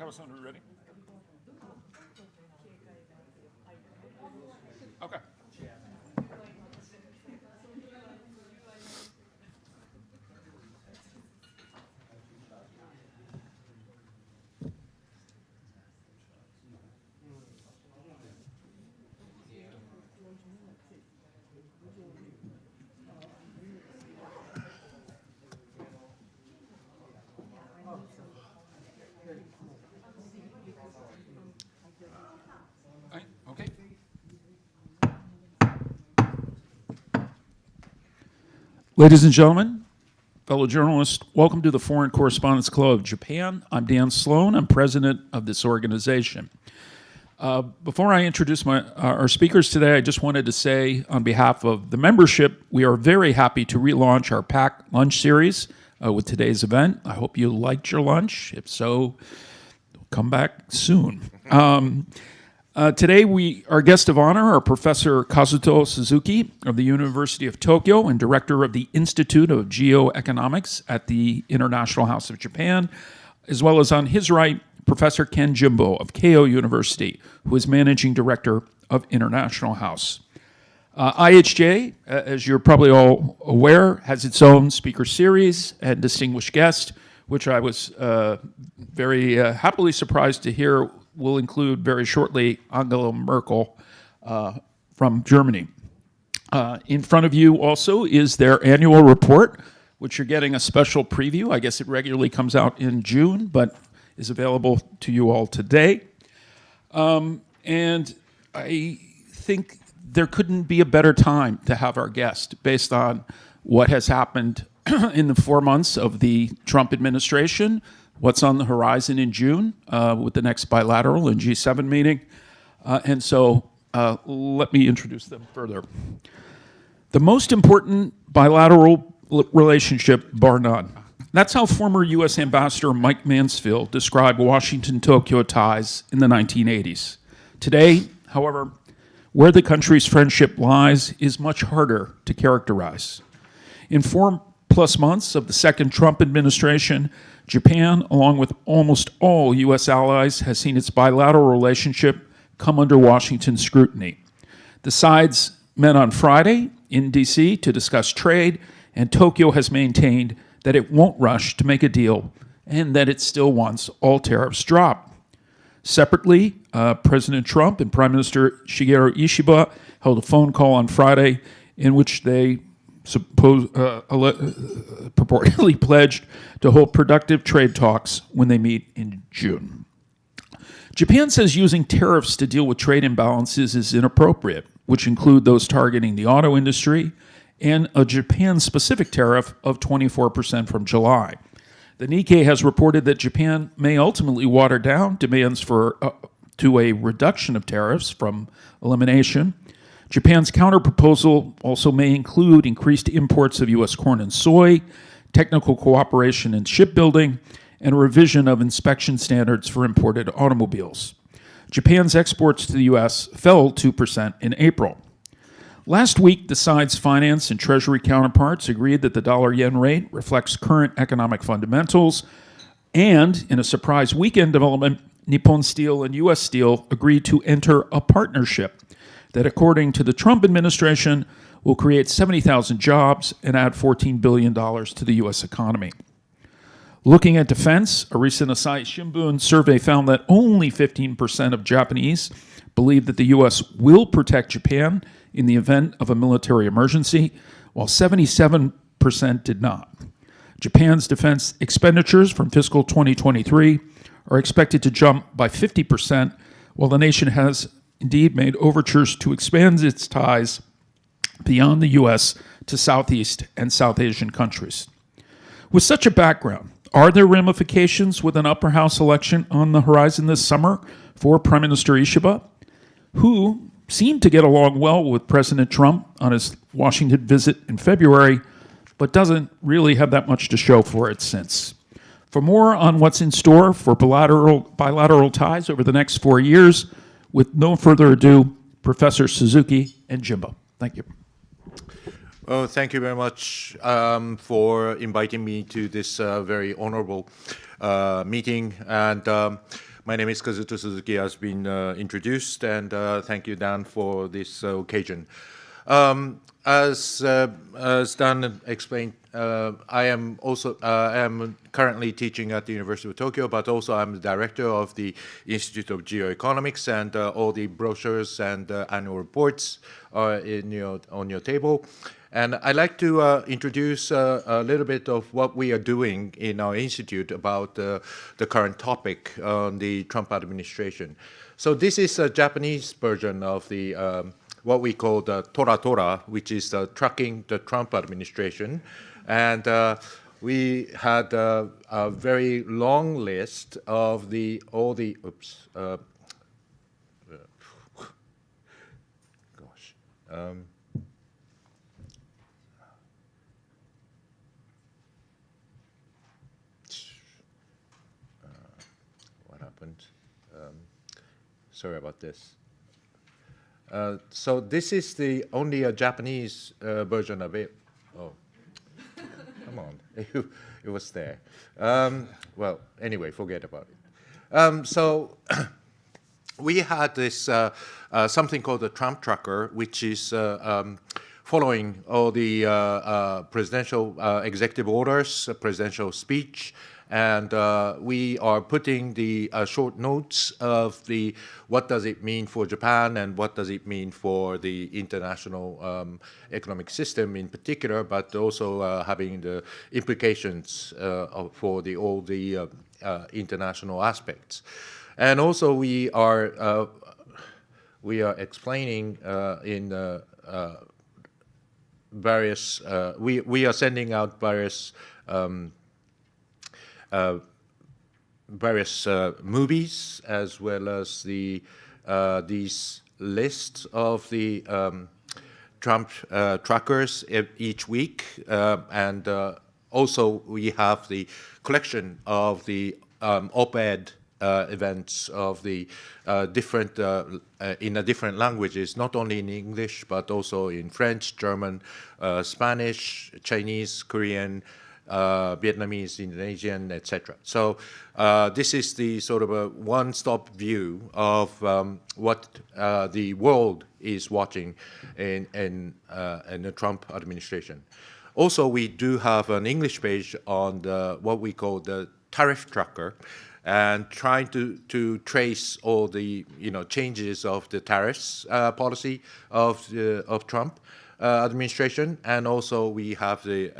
Kazuto, are we ready? Okay. Okay. Ladies and gentlemen, fellow journalists, welcome to the Foreign Correspondents Club of Japan. I'm Dan Sloan. I'm president of this organization. Before I introduce our speakers today, I just wanted to say on behalf of the membership, we are very happy to relaunch our packed lunch series with today's event. I hope you liked your lunch. If so, come back soon. Today, our guest of honor are Professor Kazuto Suzuki of the University of Tokyo and director of the Institute of Geoeconomics at the International House of Japan, as well as on his right, Professor Ken Jimbo of Keio University, who is managing director of International House. IHJ, as you're probably all aware, has its own speaker series and distinguished guest, which I was very happily surprised to hear will include very shortly Angela Merkel from Germany. In front of you also is their annual report, which you're getting a special preview. I guess it regularly comes out in June, but is available to you all today. And I think there couldn't be a better time to have our guest based on what has happened in the 4 months of the Trump administration, what's on the horizon in June with the next bilateral and G7 meeting. And so let me introduce them further. The most important bilateral relationship, bar none. That's how former U.S. Ambassador Mike Mansfield described Washington-Tokyo ties in the 1980s. Today, however, where the country's friendship lies is much harder to characterize. In 4+ months of the second Trump administration, Japan, along with almost all U.S. allies, has seen its bilateral relationship come under Washington scrutiny. The sides met on Friday in D.C. to discuss trade, and Tokyo has maintained that it won't rush to make a deal and that it still wants all tariffs dropped. Separately, President Trump and Prime Minister Shigeru Ishiba held a phone call on Friday in which they purportedly pledged to hold productive trade talks when they meet in June. Japan says using tariffs to deal with trade imbalances is inappropriate, which include those targeting the auto industry and a Japan-specific tariff of 24% from July. The Nikkei has reported that Japan may ultimately water down demands to a reduction of tariffs from elimination. Japan's counterproposal also may include increased imports of U.S. corn and soy, technical cooperation in shipbuilding, and a revision of inspection standards for imported automobiles. Japan's exports to the U.S. fell 2% in April. Last week, the side's finance and treasury counterparts agreed that the dollar-yen rate reflects current economic fundamentals, and in a surprise weekend development, Nippon Steel and U.S. Steel agreed to enter a partnership that, according to the Trump administration, will create 70,000 jobs and add $14 billion to the U.S. economy. Looking at defense, a recent Asahi Shimbun survey found that only 15% of Japanese believe that the U.S. will protect Japan in the event of a military emergency, while 77% did not. Japan's defense expenditures from fiscal 2023 are expected to jump by 50%, while the nation has indeed made overtures to expand its ties beyond the U.S. to Southeast and South Asian countries. With such a background, are there ramifications with an upper house election on the horizon this summer for Prime Minister Ishiba, who seemed to get along well with President Trump on his Washington visit in February, but doesn't really have that much to show for it since? For more on what's in store for bilateral ties over the next 4 years, with no further ado, Professor Suzuki and Jimbo. Thank you. Well, thank you very much for inviting me to this very honorable meeting. And My name is Kazuto Suzuki, has been introduced, and thank you, Dan, for this occasion. As Dan explained, I am currently teaching at the University of Tokyo, but also I'm the director of the Institute of Geoeconomics, and all the brochures and annual reports are on your table. And I'd like to introduce a little bit of what we are doing in our institute about the current topic on the Trump administration. So this is a Japanese version of the what we call the Tora Tora, which is tracking the Trump administration. And we had a very long list of all the what happened? Sorry about this. So this is the only a Japanese version of it. Oh, come on, it was there. Well, anyway, forget about it. So we had this something called the Trump Tracker, which is following all the presidential executive orders, presidential speech, and we are putting the short notes of what does it mean for Japan and what does it mean for the international economic system in particular, but also having the implications for all the international aspects. And also we are explaining in various, we are sending out various movies, as well as these lists of the Trump trackers each week, and also we have the collection of the op-ed events of the different in different languages, not only in English but also in French, German, Spanish, Chinese, Korean, Vietnamese, Indonesian, etc. So this is the sort of a one-stop view of what the world is watching in the Trump administration. Also, we do have an English page on what we call the tariff tracker, and trying to trace all the changes of the tariffs policy of Trump administration, and also we have the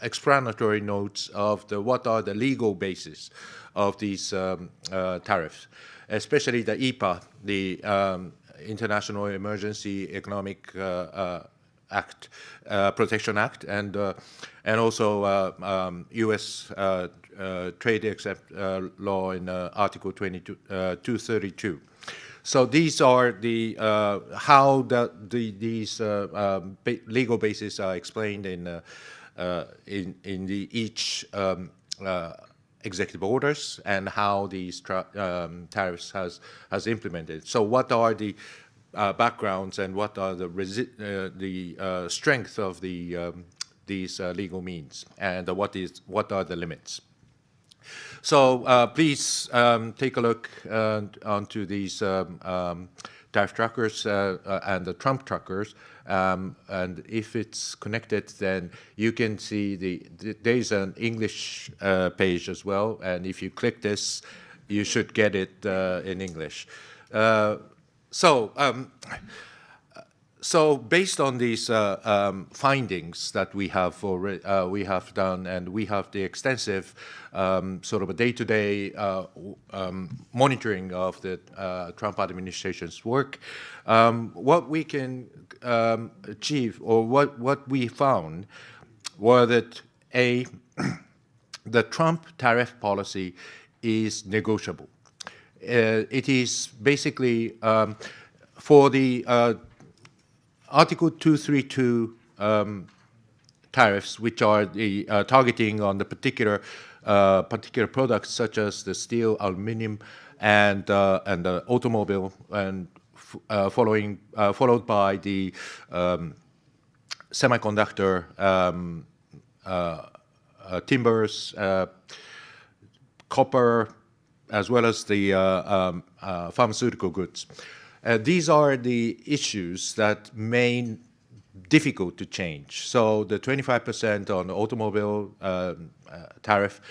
explanatory notes of what are the legal basis of these tariffs, especially the IEPA, the International Emergency Economic Act, Protection Act, and also U.S. Trade Except Law in Article 232. So these are the how these legal bases are explained in each executive orders, and how these tariffs has implemented. So what are the backgrounds, and what are the strength of these legal means, and what are the limits? So please take a look onto these tariff trackers and the Trump trackers, and if it's connected, then you can see there's an English page as well, and if you click this, you should get it in English. So based on these findings that we have done, and we have the extensive sort of a day-to-day monitoring of the Trump administration's work, what we can achieve, or what we found, were that the Trump tariff policy is negotiable. It is basically for the Article 232 tariffs, which are the targeting on the particular products, such as the steel, aluminum, and the automobile, and followed by the semiconductor, timbers, copper, as well as the pharmaceutical goods. These are the issues that may difficult to change. So the 25% on the automobile tariff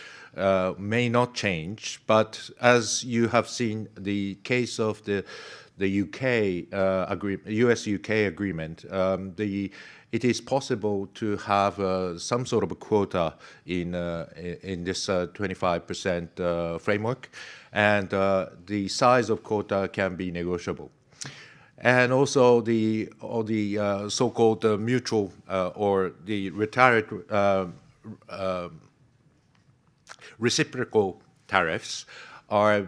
may not change, but as you have seen the case of the UK US-UK agreement, it is possible to have some sort of a quota in this 25% framework, and the size of quota can be negotiable. And also the so-called mutual or the reciprocal tariffs are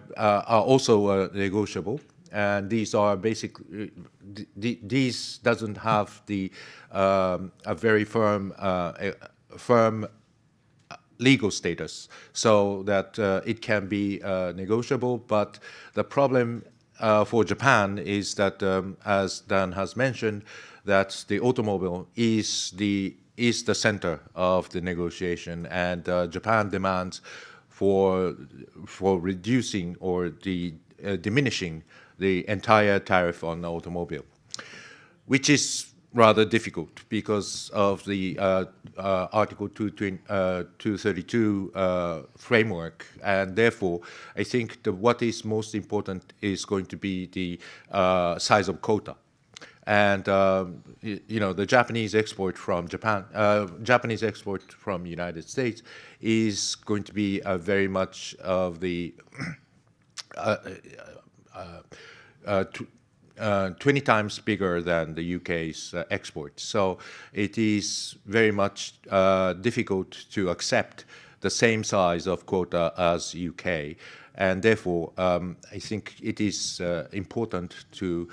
also negotiable. And these are basically these doesn't have the a very firm legal status, so that it can be negotiable. But the problem for Japan is that, as Dan has mentioned, that the automobile is the center of the negotiation, and Japan demands for reducing or diminishing the entire tariff on the automobile, which is rather difficult because of the Article 232 framework, and therefore I think what is most important is going to be the size of quota. And the Japanese export from Japan, Japanese export from United States is going to be very much of the 20 times bigger than the UK's export. So it is very much difficult to accept the same size of quota as UK, and therefore I think it is important to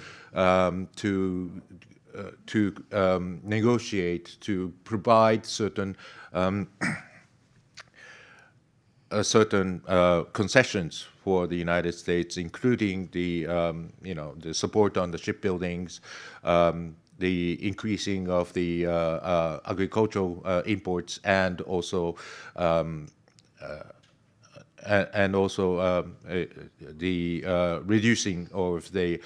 negotiate to provide certain concessions for the United States, including the the support on the shipbuildings, the increasing of the agricultural imports, and also the reducing of the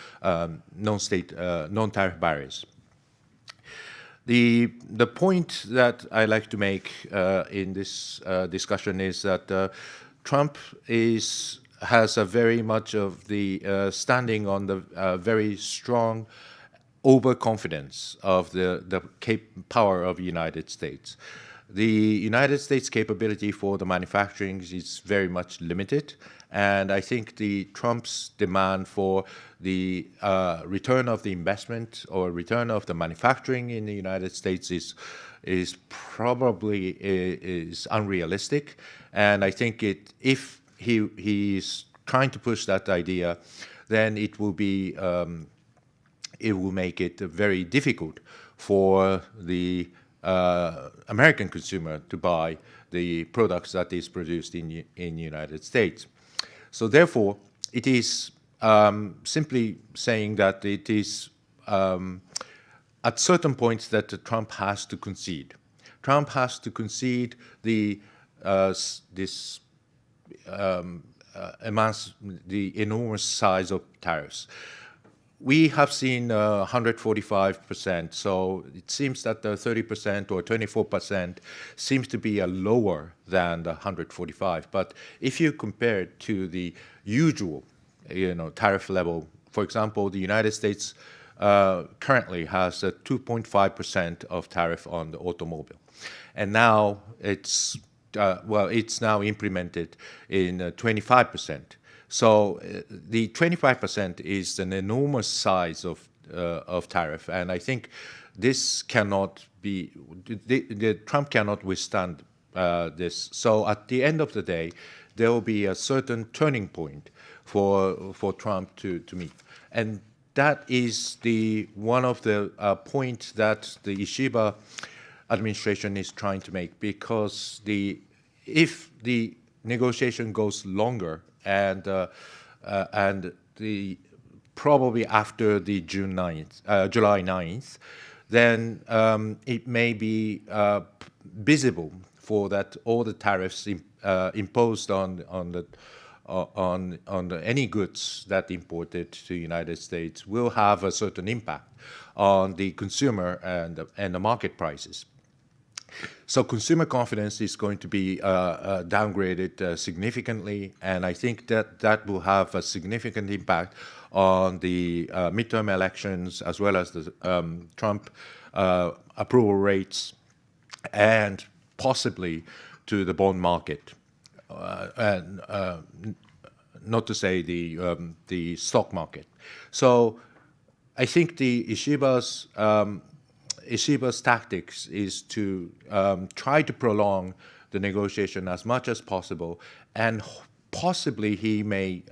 non-tariff barriers. The point that I like to make in this discussion is that Trump has a very much of the standing on the very strong overconfidence of the power of the United States. The United States' capability for the manufacturing is very much limited, and I think Trump's demand for the return of the investment or return of the manufacturing in the United States is probably unrealistic. And I think if he is trying to push that idea, then it will make it very difficult for the American consumer to buy the products that is produced in the United States. So therefore, it is simply saying that it is at certain points that Trump has to concede. Trump has to concede the enormous size of tariffs. We have seen 145%, so it seems that the 30% or 24% seems to be lower than the 145. But if you compare it to the usual, tariff level, for example, the United States currently has a 2.5% of tariff on the automobile, and now it's now implemented in 25%. So the 25% is an enormous size of tariff, and I think this cannot be. Trump cannot withstand this. So at the end of the day, there will be a certain turning point for Trump to meet, and that is one of the points that the Ishiba administration is trying to make, because if the negotiation goes longer, and probably after the July 9th, then it may be visible for that all the tariffs imposed on any goods that imported to the United States will have a certain impact on the consumer and the market prices. So consumer confidence is going to be downgraded significantly, and I think that will have a significant impact on the midterm elections as well as the Trump approval rates, and possibly to the bond market, and not to say the stock market. So I think the Ishiba's tactics is to try to prolong the negotiation as much as possible, and possibly he may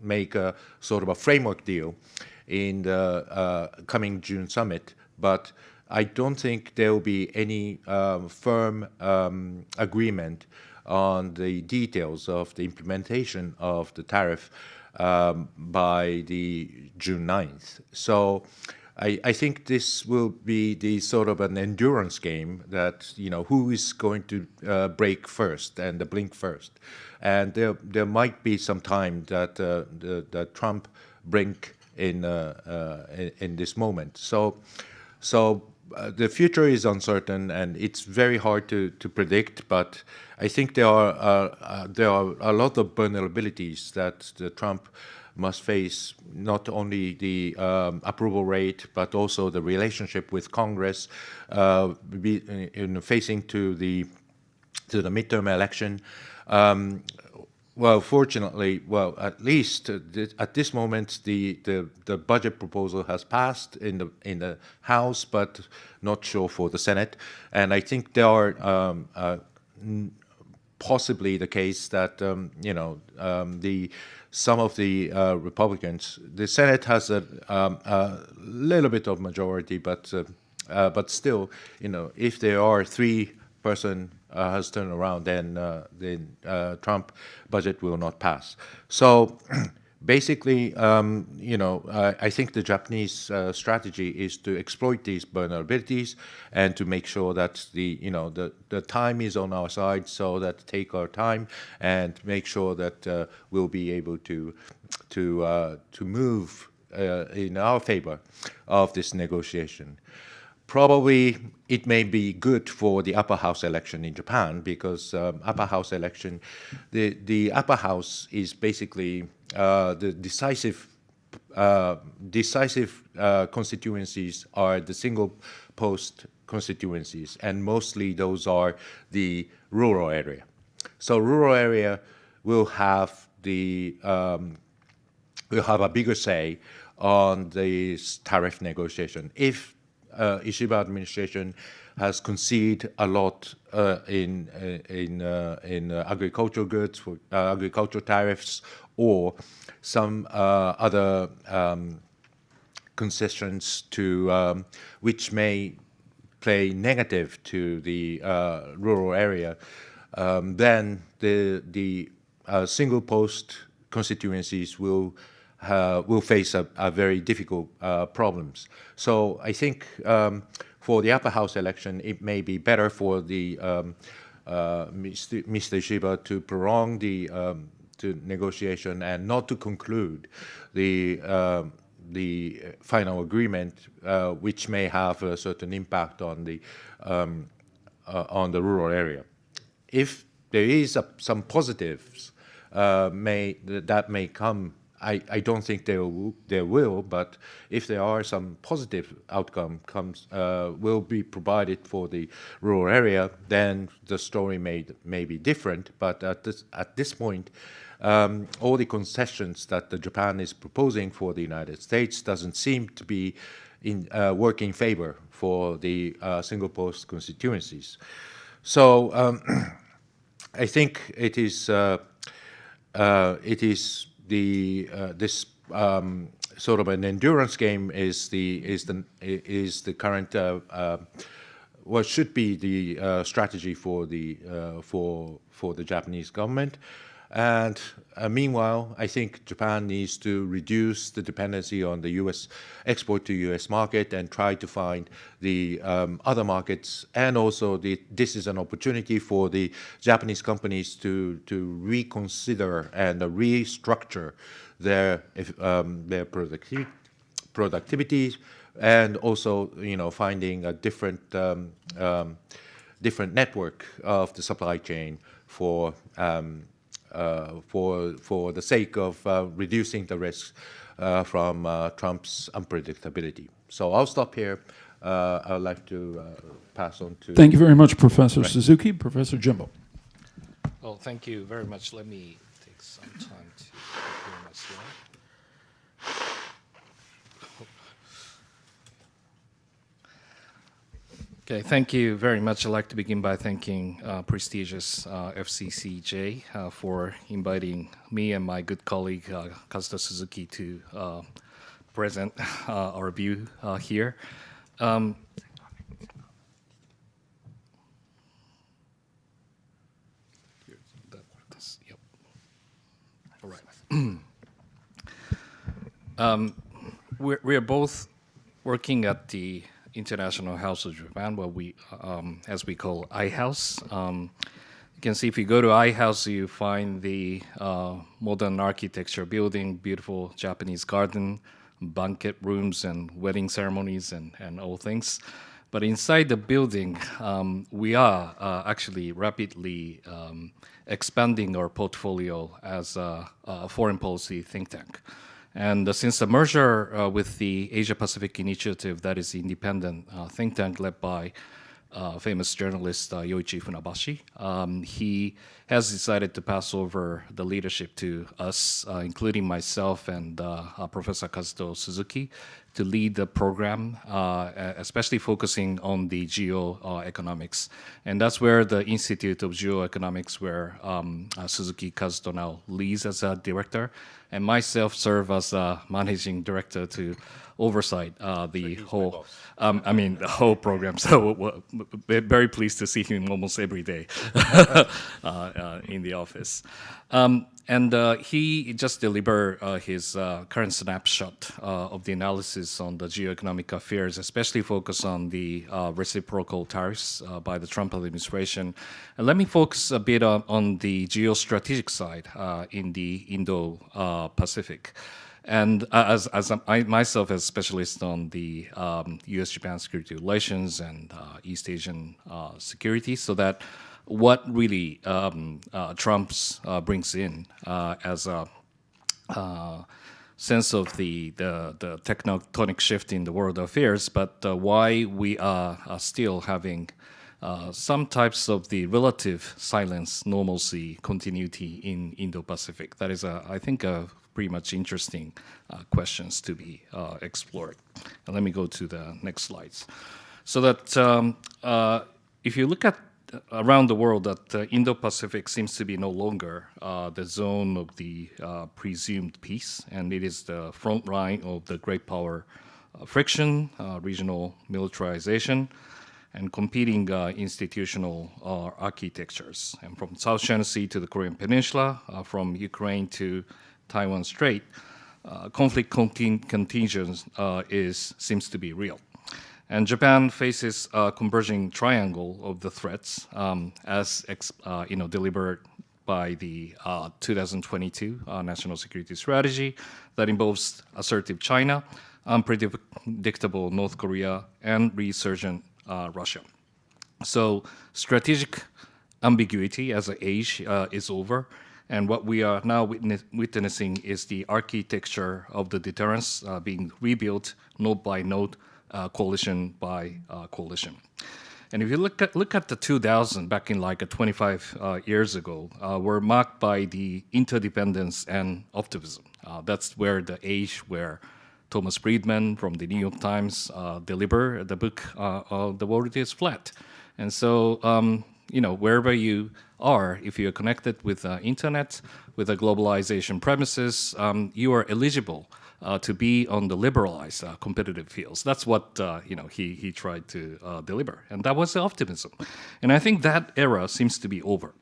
make a sort of a framework deal in the coming June summit, but I don't think there will be any firm agreement on the details of the implementation of the tariff by the June 9th. So I think this will be the sort of an endurance game that, who is going to break first and blink first. And there might be some time that the Trump blink in this moment. So the future is uncertain, and it's very hard to predict. But I think there are a lot of vulnerabilities that the Trump must face, not only the approval rate, but also the relationship with Congress, facing to the midterm election. Well, fortunately, at least at this moment, the budget proposal has passed in the House, but not sure for the Senate. And I think there are possibly the case that some of the Republicans, the Senate has a little bit of majority, but still, if there are 3-person has turned around, then Trump budget will not pass. So basically, I think the Japanese strategy is to exploit these vulnerabilities and to make sure that the time is on our side, so that take our time and make sure that we'll be able to move in our favor of this negotiation. Probably it may be good for the upper house election in Japan, because upper house election, the upper house is basically the decisive constituencies are the single post constituencies, and mostly those are the rural area. So rural area will have a bigger say on the tariff negotiation. If Ishiba administration has conceded a lot in agricultural goods, for agricultural tariffs, or some other concessions to which may play negative to the rural area, then the single post constituencies will face a very difficult problems. So I think for the upper house election, it may be better for the Mr. Ishiba to prolong the negotiation and not to conclude the final agreement, which may have a certain impact on the rural area. If there is some positives that may come, I don't think there will, but if there are some positive outcome will be provided for the rural area, then the story may be different. But at this point, all the concessions that Japan is proposing for the United States doesn't seem to be work in favor for the single post constituencies. So I think it is this sort of an endurance game is the current what should be the strategy for the Japanese government. And meanwhile, I think Japan needs to reduce the dependency on the U.S. export to U.S. market and try to find the other markets. And also, this is an opportunity for the Japanese companies to reconsider and restructure their productivity, and also, finding a different network of the supply chain for the sake of reducing the risks from Trump's unpredictability. So I'll stop here. I'd like to pass on to... Thank you very much, Professor Suzuki. Professor Jimbo. Well, thank you very much. Let me take some time to prepare my slide. Okay, thank you very much. I'd like to begin by thanking prestigious FCCJ for inviting me and my good colleague Kazuto Suzuki to present our view here. All right. We are both working at the International House of Japan, what we, as we call iHouse. You can see if you go to iHouse, you find the modern architecture building, beautiful Japanese garden, banquet rooms, and wedding ceremonies, and all things. But inside the building, we are actually rapidly expanding our portfolio as a foreign policy think tank. And since the merger with the Asia Pacific Initiative, that is the independent think tank led by famous journalist Yoichi Funabashi, he has decided to pass over the leadership to us, including myself and Professor Kazuto Suzuki, to lead the program, especially focusing on the geoeconomics. And that's where the Institute of Geoeconomics, where Suzuki Kazuto now leads as a director, and myself serve as a managing director to oversight the whole, the whole program. So we're very pleased to see him almost every day in the office. And he just delivered his current snapshot of the analysis on the geoeconomic affairs, especially focused on the reciprocal tariffs by the Trump administration. And let me focus a bit on the geostrategic side in the Indo-Pacific. And as I myself as a specialist on the U.S.-Japan security relations and East Asian security, so that what really Trump's brings in as a sense of the tectonic shift in the world affairs, but why we are still having some types of the relative silence, normalcy, continuity in Indo-Pacific. That is, I think, pretty much interesting questions to be explored. And let me go to the next slides. So that if you look at around the world, that Indo-Pacific seems to be no longer the zone of the presumed peace, and it is the front line of the great power friction, regional militarization, and competing institutional architectures. And from South China Sea to the Korean Peninsula, from Ukraine to Taiwan Strait, conflict contingence seems to be real. And Japan faces a converging triangle of the threats as delivered by the 2022 National Security Strategy that involves assertive China, unpredictable North Korea, and resurgent Russia. So strategic ambiguity as an age is over. And what we are now witnessing is the architecture of the deterrence being rebuilt node by node, coalition by coalition. And if you look at the 2000, back in like 25 years ago, were marked by the interdependence and optimism. That's where the age where Thomas Friedman from the New York Times delivered the book, The World is Flat. And so, wherever you are, if you're connected with the internet, with the globalization premises, you are eligible to be on the liberalized competitive fields. That's what he tried to deliver, and that was the optimism. And I think that era seems to be over.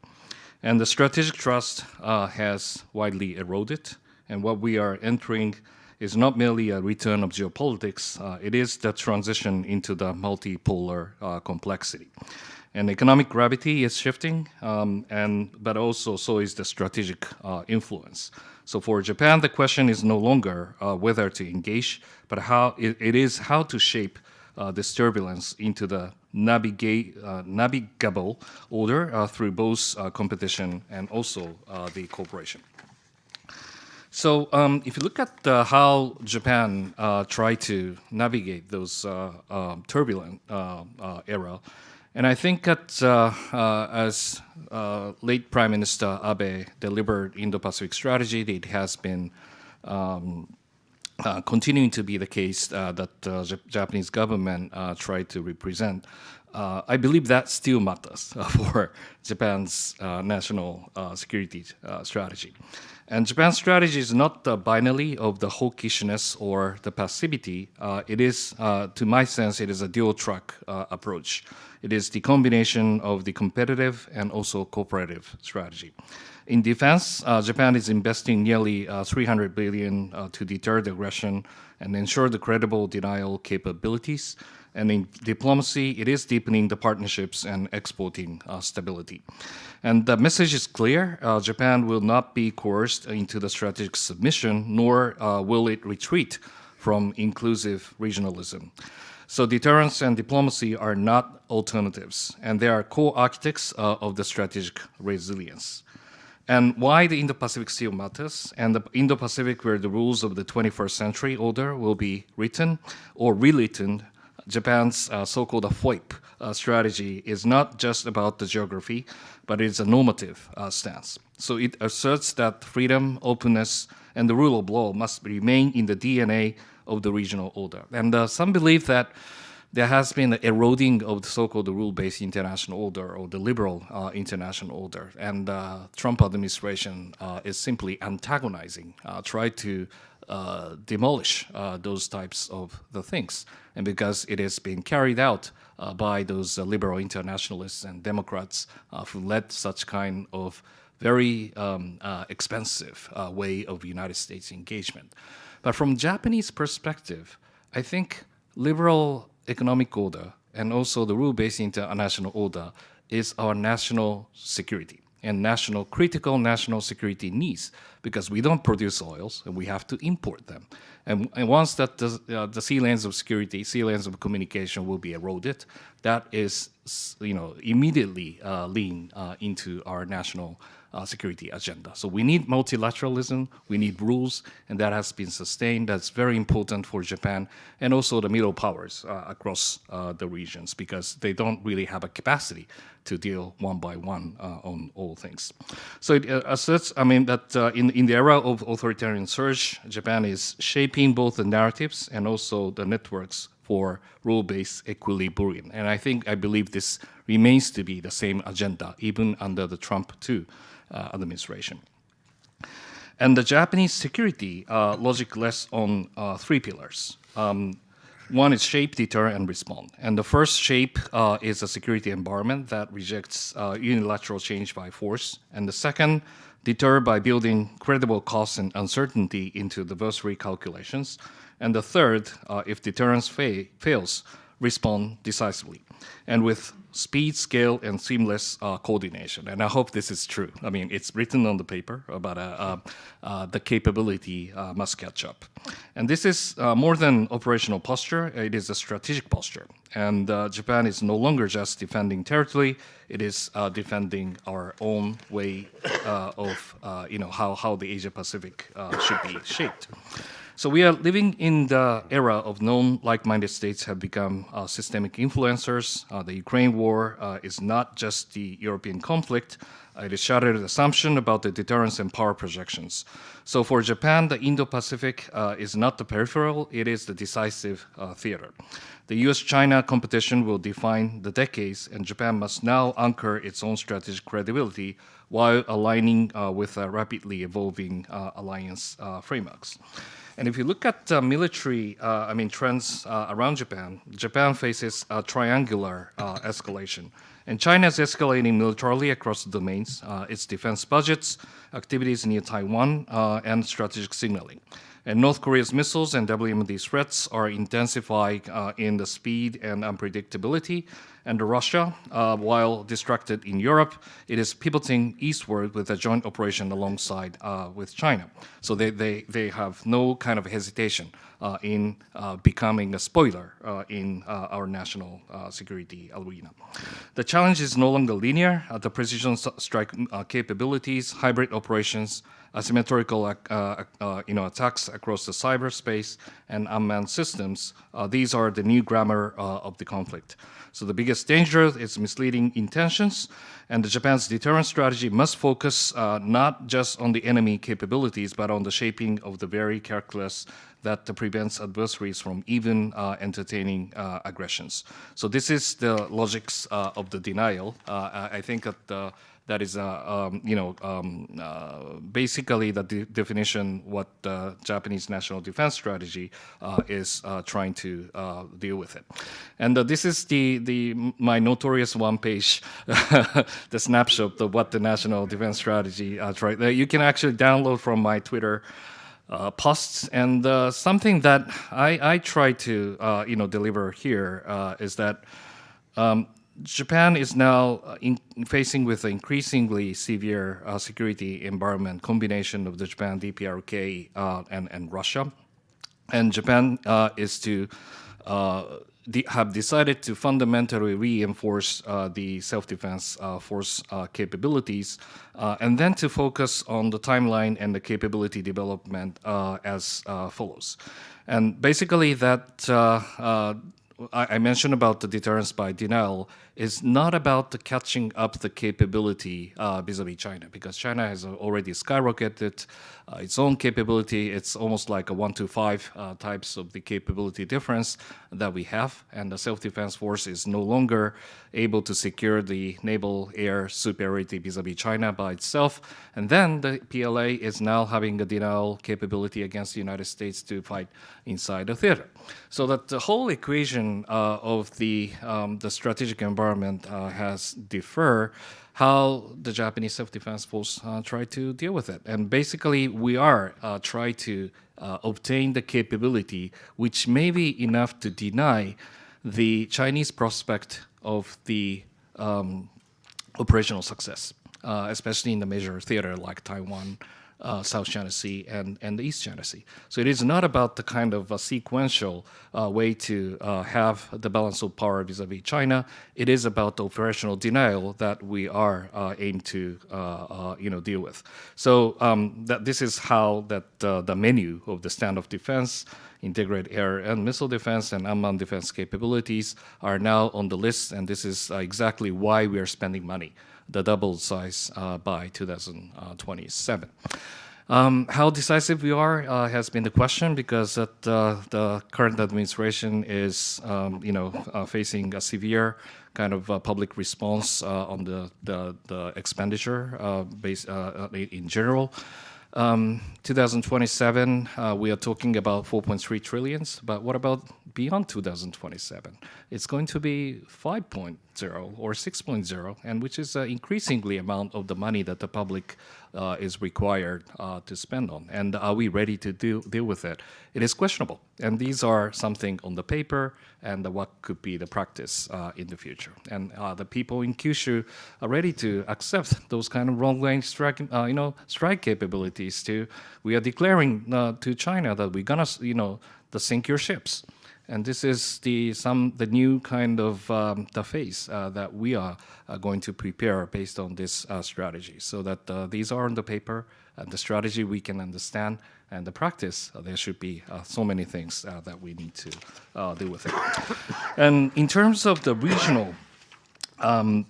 And the strategic trust has widely eroded. And what we are entering is not merely a return of geopolitics, it is the transition into the multipolar complexity. And economic gravity is shifting, but also so is the strategic influence. So for Japan, the question is no longer whether to engage, but how to shape this turbulence into the navigable order through both competition and also the cooperation. So if you look at how Japan tried to navigate those turbulent era, and I think that as late Prime Minister Abe delivered Indo-Pacific strategy, it has been continuing to be the case that the Japanese government tried to represent. I believe that still matters for Japan's national security strategy. And Japan's strategy is not the binary of the hawkishness or the passivity. It is, to my sense, it is a dual-track approach. It is the combination of the competitive and also cooperative strategy. In defense, Japan is investing nearly 300 billion to deter the aggression and ensure the credible denial capabilities. And in diplomacy, it is deepening the partnerships and exporting stability. And the message is clear. Japan will not be coerced into the strategic submission, nor will it retreat from inclusive regionalism. So deterrence and diplomacy are not alternatives, and they are co-architects of the strategic resilience. And why the Indo-Pacific still matters, and the Indo-Pacific where the rules of the 21st century order will be written or rewritten, Japan's so-called FOIP strategy is not just about the geography, but it's a normative stance. So it asserts that freedom, openness, and the rule of law must remain in the DNA of the regional order. And some believe that there has been an eroding of the so-called rule-based international order or the liberal international order. And the Trump administration is simply antagonizing, try to demolish those types of the things. And because it is being carried out by those liberal internationalists and Democrats who led such kind of very expensive way of United States engagement. But from Japanese perspective, I think liberal economic order and also the rule-based international order is our national security and critical national security needs, because we don't produce oils and we have to import them. And once that the sea lanes of security, sea lanes of communication will be eroded, that is, immediately lean into our national security agenda. So we need multilateralism, we need rules, and that has been sustained. That's very important for Japan and also the middle powers across the regions, because they don't really have a capacity to deal one by one on all things. So it asserts, that in the era of authoritarian surge, Japan is shaping both the narratives and also the networks for rule-based equilibrium. And I believe this remains to be the same agenda, even under the Trump II administration. And the Japanese security logic rests on three pillars. One is shape, deter, and respond. And the first shape is a security environment that rejects unilateral change by force. And the second, deter by building credible costs and uncertainty into adversary calculations. And the third, if deterrence fails, respond decisively, and with speed, scale, and seamless coordination. And I hope this is true. It's written on the paper, but the capability must catch up. And this is more than operational posture, it is a strategic posture. And Japan is no longer just defending territory, it is defending our own way of how the Asia-Pacific should be shaped. So we are living in the era of known like-minded states have become systemic influencers. The Ukraine war is not just the European conflict. It is shattered assumption about the deterrence and power projections. So for Japan, the Indo-Pacific is not the peripheral, it is the decisive theater. The US-China competition will define the decades, and Japan must now anchor its own strategic credibility while aligning with rapidly evolving alliance frameworks. And if you look at military trends around Japan, Japan faces a triangular escalation. And China is escalating militarily across the domains, its defense budgets, activities near Taiwan, and strategic signaling. And North Korea's missiles and WMD threats are intensifying in the speed and unpredictability. And Russia, while distracted in Europe, it is pivoting eastward with a joint operation alongside with China. So they have no kind of hesitation in becoming a spoiler in our national security arena. The challenge is no longer linear. The precision strike capabilities, hybrid operations, asymmetrical attacks across the cyberspace, and unmanned systems, these are the new grammar of the conflict. So the biggest danger is misleading intentions, and Japan's deterrence strategy must focus not just on the enemy capabilities, but on the shaping of the very calculus that prevents adversaries from even entertaining aggressions. So this is the logics of the denial. I think that that is, basically the definition what the Japanese national defense strategy is trying to deal with it. And this is my notorious one-page, the snapshot of what the national defense strategy tried. You can actually download from my Twitter posts, and something that I try to deliver here is that Japan is now facing with an increasingly severe security environment combination of the Japan DPRK and Russia, and Japan is to have decided to fundamentally reinforce the self-defense force capabilities, and then to focus on the timeline and the capability development as follows. And basically that I mentioned about the deterrence by denial is not about the catching up the capability vis-a-vis China, because China has already skyrocketed its own capability. It's almost like a 1 to 5 types of the capability difference that we have, and the self-defense force is no longer able to secure the naval air superiority vis-a-vis China by itself. And then the PLA is now having a denial capability against the United States to fight inside the theater. So that the whole equation of the strategic environment has differ how the Japanese self-defense force try to deal with it. And basically, we are try to obtain the capability which may be enough to deny the Chinese prospect of the operational success, especially in the major theater like Taiwan, South China Sea, and the East China Sea. So it is not about the kind of a sequential way to have the balance of power vis-a-vis China. It is about the operational denial that we are aimed to deal with. So that this is how that the menu of the standoff defense, integrated air and missile defense, and unmanned defense capabilities are now on the list, and this is exactly why we are spending money, the double size by 2027. How decisive we are has been the question, because the current administration is, facing a severe kind of public response on the expenditure in general. 2027, we are talking about 4.3 trillions, but what about beyond 2027? It's going to be 5.0 or 6.0, and which is an increasingly amount of the money that the public is required to spend on. And are we ready to deal with it? It is questionable. And these are something on the paper and what could be the practice in the future. And the people in Kyushu are ready to accept those kind of long-range strike capabilities. We are declaring to China that we're gonna, sink your ships. And this is the new kind of the phase that we are going to prepare based on this strategy. So that these are on the paper, and the strategy we can understand, and the practice, there should be so many things that we need to deal with it. And in terms of the regional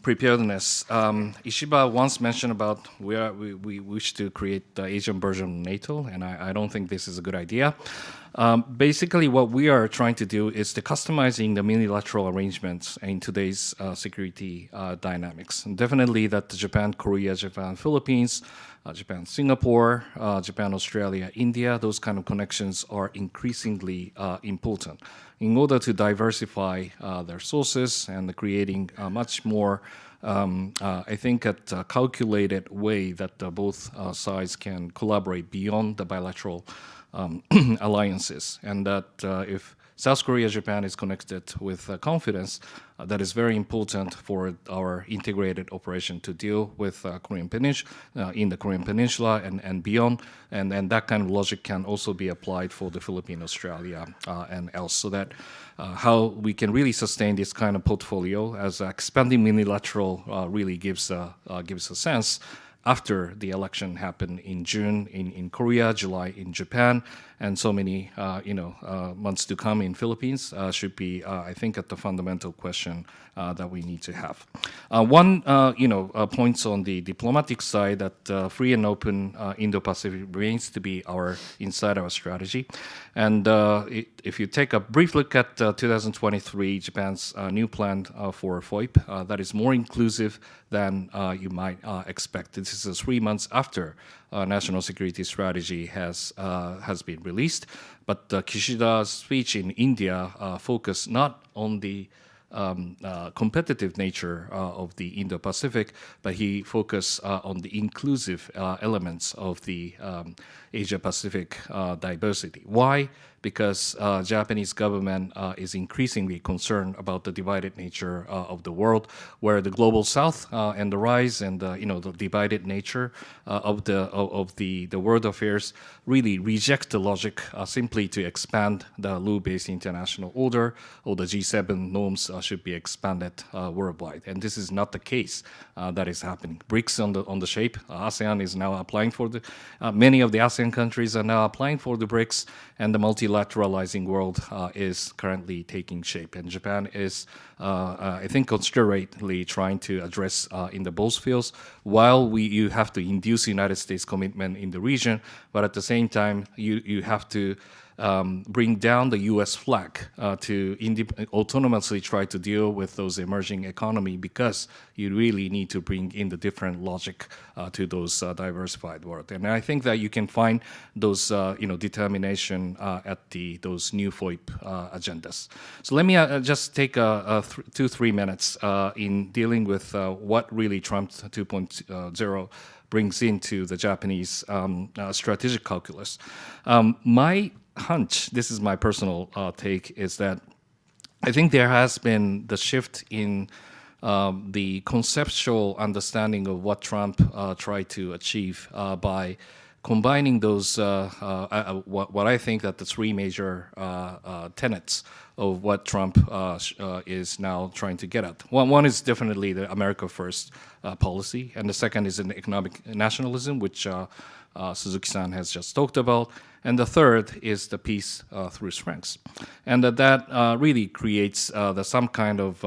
preparedness, Ishiba once mentioned about we wish to create the Asian version of NATO, and I don't think this is a good idea. Basically, what we are trying to do is the customizing the unilateral arrangements in today's security dynamics. And definitely that Japan, Korea, Japan, Philippines, Japan, Singapore, Japan, Australia, India, those kind of connections are increasingly important in order to diversify their sources and creating much more I think at a calculated way that both sides can collaborate beyond the bilateral alliances, and that if South Korea, Japan is connected with confidence, that is very important for our integrated operation to deal with Korean Peninsula, in the Korean Peninsula and beyond. And that kind of logic can also be applied for the Philippines, Australia, and else. So that how we can really sustain this kind of portfolio as expanding unilateral really gives a sense after the election happened in June in Korea, July in Japan, and so many months to come in Philippines should be, I think, at the fundamental question that we need to have. One points on the diplomatic side that free and open Indo-Pacific remains to be inside our strategy. And if you take a brief look at 2023, Japan's new plan for FOIP, that is more inclusive than you might expect. This is 3 months after national security strategy has been released. But Kishida's speech in India focused not on the competitive nature of the Indo-Pacific, but he focused on the inclusive elements of the Asia-Pacific diversity. Why? Because Japanese government is increasingly concerned about the divided nature of the world, where the global South and the rise and the divided nature of the world affairs really reject the logic simply to expand the rule-based international order, or the G7 norms should be expanded worldwide. And this is not the case that is happening. BRICS on the shape. ASEAN is now applying for many of the ASEAN countries are now applying for the BRICS, and the multilateralizing world is currently taking shape. And Japan is, I think, considerately trying to address in the both fields, while you have to induce United States commitment in the region, but at the same time, you have to bring down the U.S. flag to autonomously try to deal with those emerging economy, because you really need to bring in the different logic to those diversified world. And I think that you can find those determination at those new FOIP agendas. So let me just take 2-3 minutes in dealing with what really Trump 2.0 brings into the Japanese strategic calculus. My hunch, this is my personal take, is that I think there has been the shift in the conceptual understanding of what Trump tried to achieve by combining those, what I think that the three major tenets of what Trump is now trying to get at. One is definitely the America First policy, and the second is an economic nationalism, which Suzuki-san has just talked about. And the third is the peace through strengths. And that really creates some kind of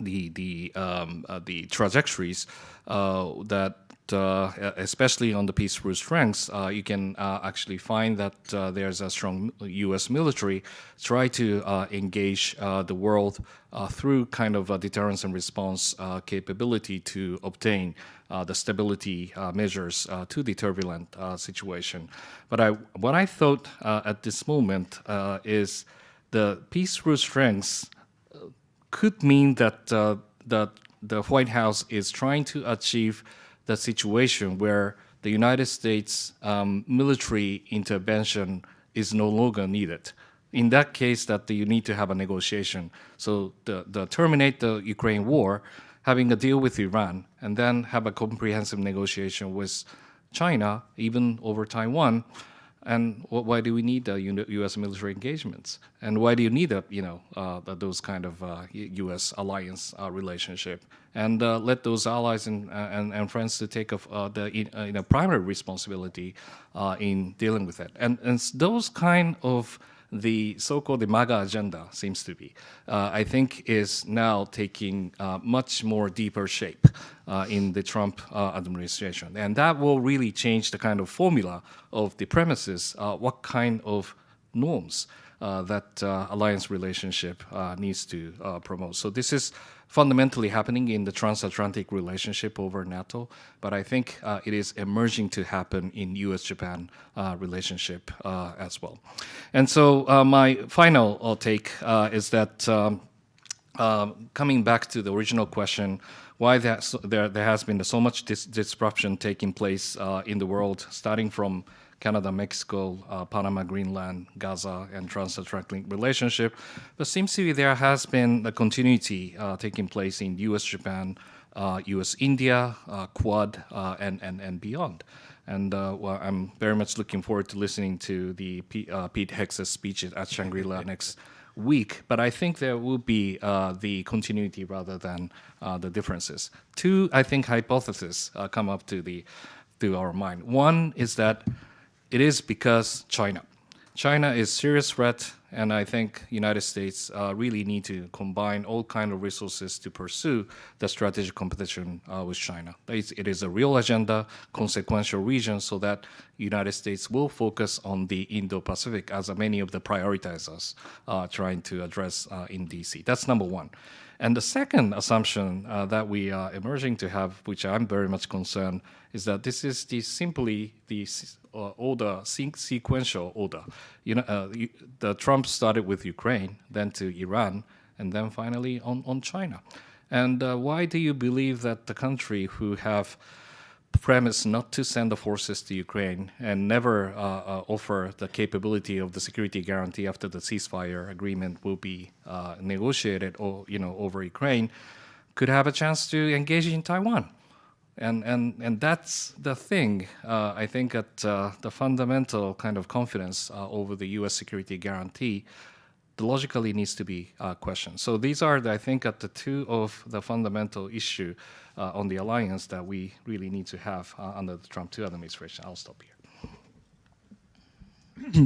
the trajectories that especially on the peace through strengths, you can actually find that there's a strong U.S. military try to engage the world through kind of a deterrence and response capability to obtain the stability measures to the turbulent situation. But what I thought at this moment is the peace through strengths could mean that the White House is trying to achieve the situation where the United States military intervention is no longer needed. In that case, that you need to have a negotiation. So the terminate the Ukraine war, having a deal with Iran, and then have a comprehensive negotiation with China, even over Taiwan. And why do we need the U.S. military engagements? And why do you need those kind of U.S. alliance relationship? And let those allies and friends to take the primary responsibility in dealing with it. And those kind of the so-called the MAGA agenda seems to be, I think, is now taking much more deeper shape in the Trump administration. And that will really change the kind of formula of the premises, what kind of norms that alliance relationship needs to promote. So this is fundamentally happening in the transatlantic relationship over NATO, but I think it is emerging to happen in U.S.-Japan relationship as well. And so my final take is that coming back to the original question, why there has been so much disruption taking place in the world, starting from Canada, Mexico, Panama, Greenland, Gaza, and transatlantic relationship. But seems to be there has been a continuity taking place in U.S.-Japan, U.S.-India, Quad, and beyond. And well, I'm very much looking forward to listening to the Pete Hex's speech at Shangri-La next week. But I think there will be the continuity rather than the differences. Two, I think, hypotheses come up to our mind. One is that it is because China is serious threat, and I think United States really need to combine all kind of resources to pursue the strategic competition with China. It is a real agenda, consequential region, so that United States will focus on the Indo-Pacific as many of the prioritizers trying to address in DC. That's number one. And the second assumption that we are emerging to have, which I'm very much concerned, is that this is simply the order, sequential order. The Trump started with Ukraine, then to Iran, and then finally on China. And why do you believe that the country who have premise not to send the forces to Ukraine and never offer the capability of the security guarantee after the ceasefire agreement will be negotiated or over Ukraine, could have a chance to engage in Taiwan? And that's the thing. I think that the fundamental kind of confidence over the U.S. security guarantee logically needs to be questioned. So these are, I think, at the two of the fundamental issue on the alliance that we really need to have under the Trump 2 administration. I'll stop here.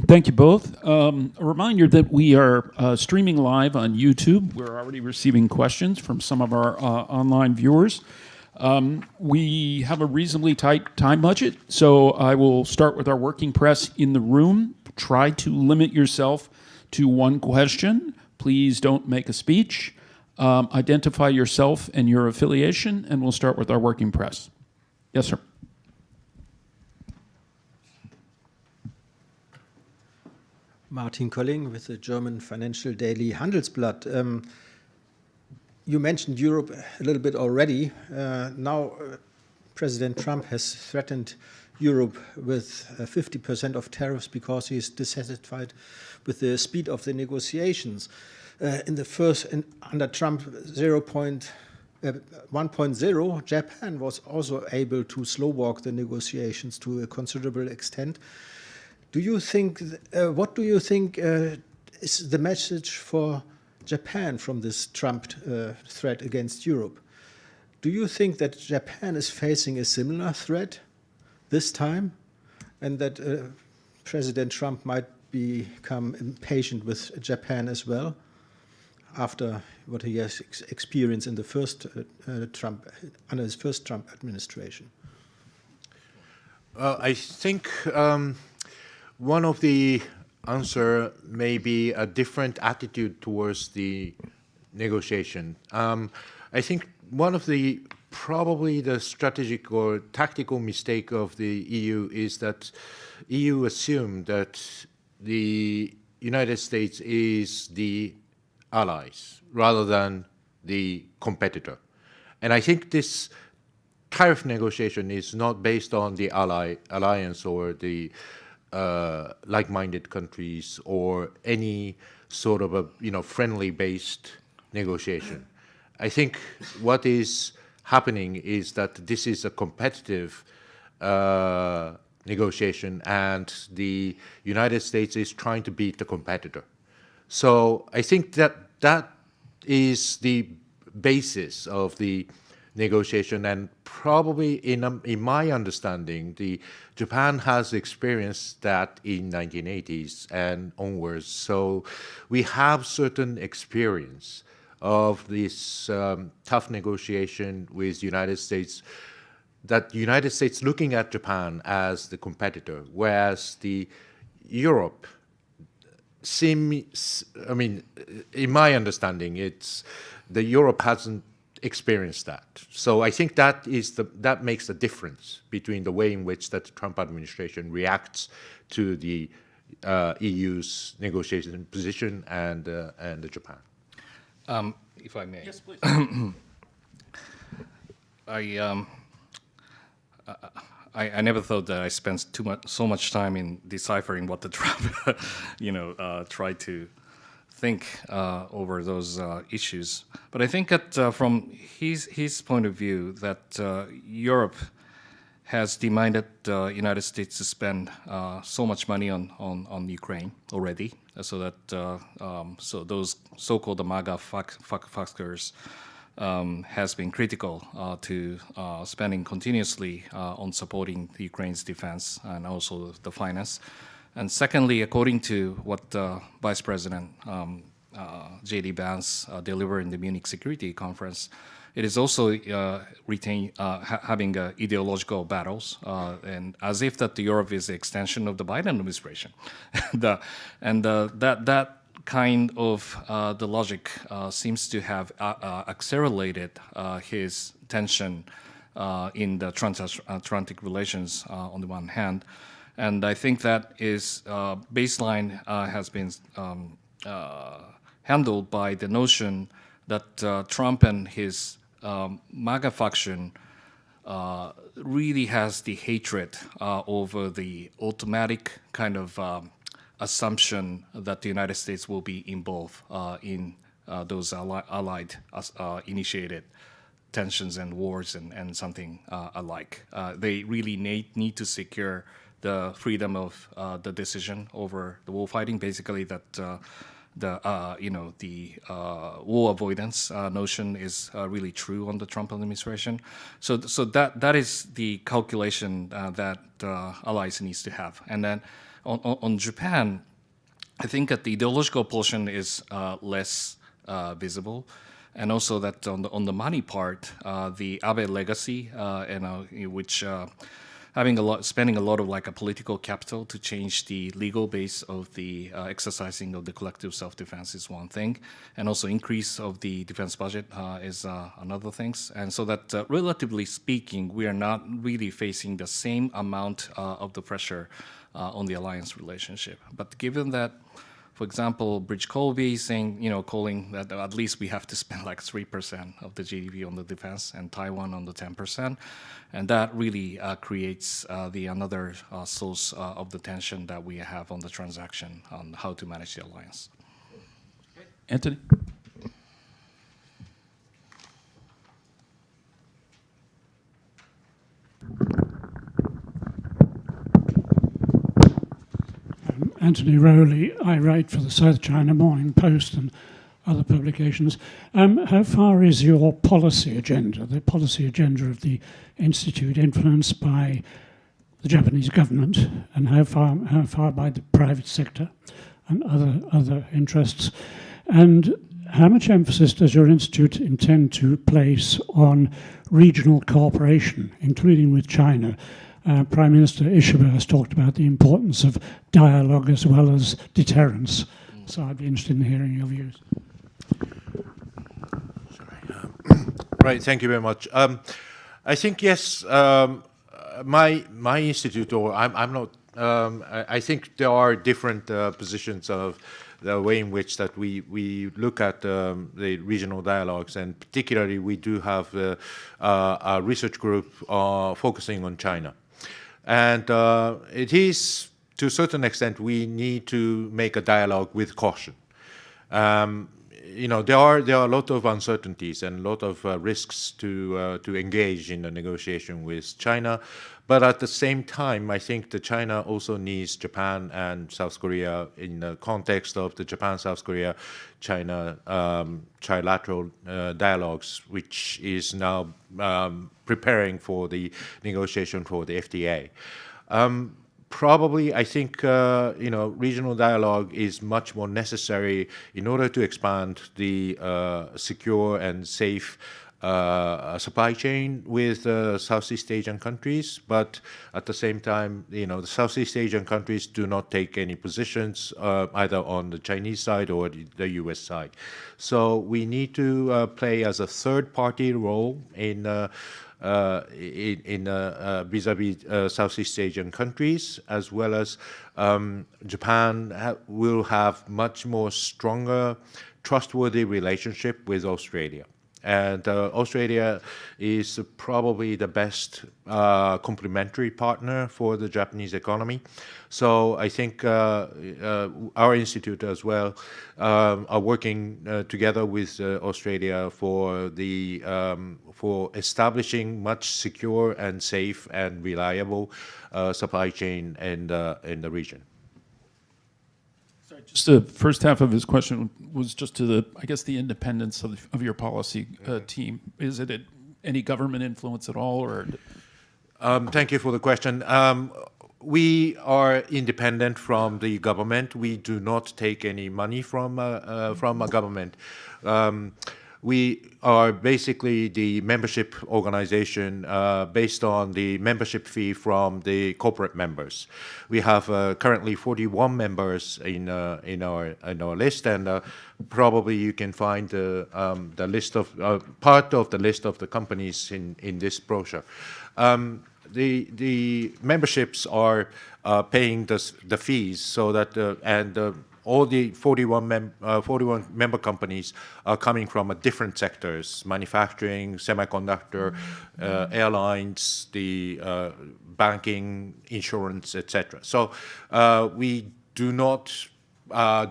Thank you both. A reminder that we are streaming live on YouTube. We're already receiving questions from some of our online viewers. We have a reasonably tight time budget, so I will start with our working press in the room. Try to limit yourself to one question. Please don't make a speech. Identify yourself and your affiliation, and we'll start with our working press. Yes, sir. Martin Kolling with the German financial daily Handelsblatt. You mentioned Europe a little bit already. Now President Trump has threatened Europe with 50% of tariffs because he is dissatisfied with the speed of the negotiations. Under Trump 1.0, Japan was also able to slow walk the negotiations to a considerable extent. Do you think? What do you think is the message for Japan from this Trump threat against Europe? Do you think that Japan is facing a similar threat this time, and that President Trump might become impatient with Japan as well after what he has experienced in the first under his first Trump administration? I think one of the answer may be a different attitude towards the negotiation. I think one of the probably the strategic or tactical mistake of the EU is that EU assumed that the United States is the allies rather than the competitor. And I think this tariff negotiation is not based on the alliance or the like-minded countries or any sort of a friendly-based negotiation. I think what is happening is that this is a competitive negotiation, and the United States is trying to beat the competitor. So I think that is the basis of the negotiation, and probably in my understanding, Japan has experienced that in 1980s and onwards. So we have certain experience of this tough negotiation with the United States, that the United States looking at Japan as the competitor, whereas the Europe in my understanding, the Europe hasn't experienced that. So I think that makes the difference between the way in which that the Trump administration reacts to the EU's negotiation position and Japan. if I may. Yes, please. I never thought that I spent so much time in deciphering what the Trump, tried to think over those issues. But I think that from his point of view, that Europe has demanded the United States to spend so much money on Ukraine already, so that so those so-called MAGA factors has been critical to spending continuously on supporting the Ukraine's defense and also the finance. And secondly, according to what Vice President J.D. Vance delivered in the Munich Security Conference, it is also having ideological battles, and as if that Europe is the extension of the Biden administration. That kind of the logic seems to have accelerated his tension in the transatlantic relations on the one hand. And I think that is baseline has been handled by the notion that Trump and his MAGA faction really has the hatred over the automatic kind of assumption that the United States will be involved in those allied initiated tensions and wars and something alike. They really need to secure the freedom of the decision over the war fighting. Basically, that the war avoidance notion is really true on the Trump administration. So that is the calculation that allies needs to have. And then on Japan, I think that the ideological portion is less visible, and also that on the money part, the Abe legacy, which spending a lot of like a political capital to change the legal base of the exercising of the collective self-defense is one thing, and also increase of the defense budget is another thing. And so that relatively speaking, we are not really facing the same amount of the pressure on the alliance relationship. But given that, for example, Bridge Colby saying, calling that at least we have to spend like 3% of the GDP on the defense, and Taiwan on the 10%, and that really creates another source of the tension that we have on the transaction on how to manage the alliance. Anthony? Anthony Rowley. I write for the South China Morning Post and other publications. How far is your policy agenda, the policy agenda of the Institute, influenced by the Japanese government, and how far by the private sector and other interests? And how much emphasis does your institute intend to place on regional cooperation, including with China? Prime Minister Ishiba has talked about the importance of dialogue as well as deterrence. So I'd be interested in hearing your views. Right, thank you very much. I think, yes, my institute, or I'm not, I think there are different positions of the way in which that we look at the regional dialogues, and particularly we do have a research group focusing on China. And it is, to a certain extent, we need to make a dialogue with caution. There are a lot of uncertainties and a lot of risks to engage in the negotiation with China, but at the same time, I think that China also needs Japan and South Korea in the context of the Japan-South Korea-China trilateral dialogues, which is now preparing for the negotiation for the FTA. Probably, I think, regional dialogue is much more necessary in order to expand the secure and safe supply chain with Southeast Asian countries. But at the same time, the Southeast Asian countries do not take any positions either on the Chinese side or the US side. So we need to play as a third-party role in vis-a-vis Southeast Asian countries, as well as Japan will have much more stronger, trustworthy relationship with Australia. And Australia is probably the best complementary partner for the Japanese economy. So I think our institute as well are working together with Australia for establishing much secure and safe and reliable supply chain in the region. Just the first half of his question was just to the, I guess, the independence of your policy team. Is it any government influence at all, or? Thank you for the question. We are independent from the government. We do not take any money from a government. We are basically the membership organization based on the membership fee from the corporate members. We have currently 41 members in our list, and probably you can find the list of part of the list of the companies in this brochure. The memberships are paying the fees so that all the 41 member companies are coming from different sectors: manufacturing, semiconductor, airlines, the banking, insurance, etc. So we do not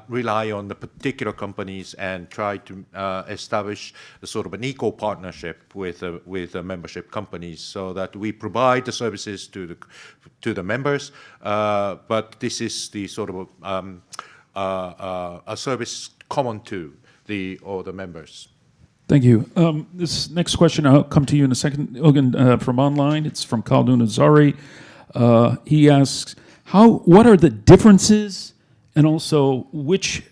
rely on the particular companies and try to establish a sort of an equal partnership with membership companies, so that we provide the services to the members, but this is the sort of a service common to all the members. Thank you. This next question, I'll come to you in a second, Ilgen, from online. It's from Khaldun Azari. He asks, what are the differences and also which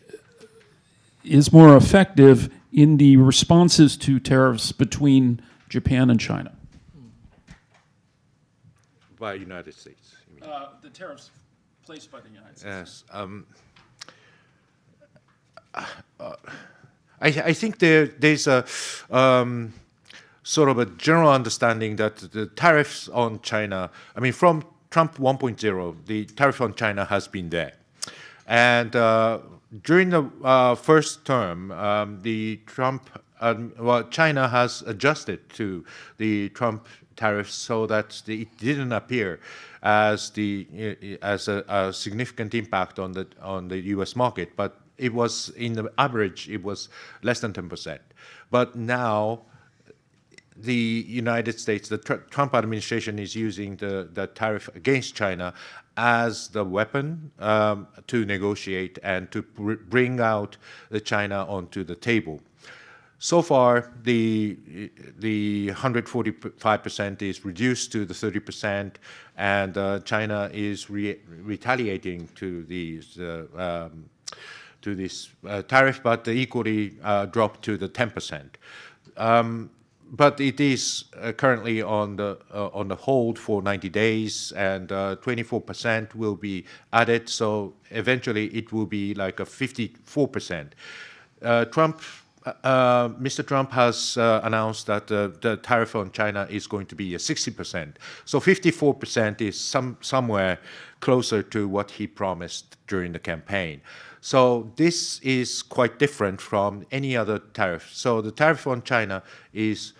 is more effective in the responses to tariffs between Japan and China? By United States, you mean? The tariffs placed by the United States. Yes. I think there's a sort of a general understanding that the tariffs on China, I mean, from Trump 1.0, the tariff on China has been there. And during the first term, China has adjusted to the Trump tariffs so that it didn't appear as a significant impact on the U.S. market, but it was, in the average, it was less than 10%. But now the United States, the Trump administration is using the tariff against China as the weapon to negotiate and to bring out China onto the table. So far, the 145% is reduced to the 30%, and China is retaliating to this tariff, but equally dropped to the 10%. But it is currently on the hold for 90 days, and 24% will be added. So eventually, it will be like a 54%. Mr. Trump has announced that the tariff on China is going to be 60%. So 54% is somewhere closer to what he promised during the campaign. So this is quite different from any other tariff. So the tariff on China is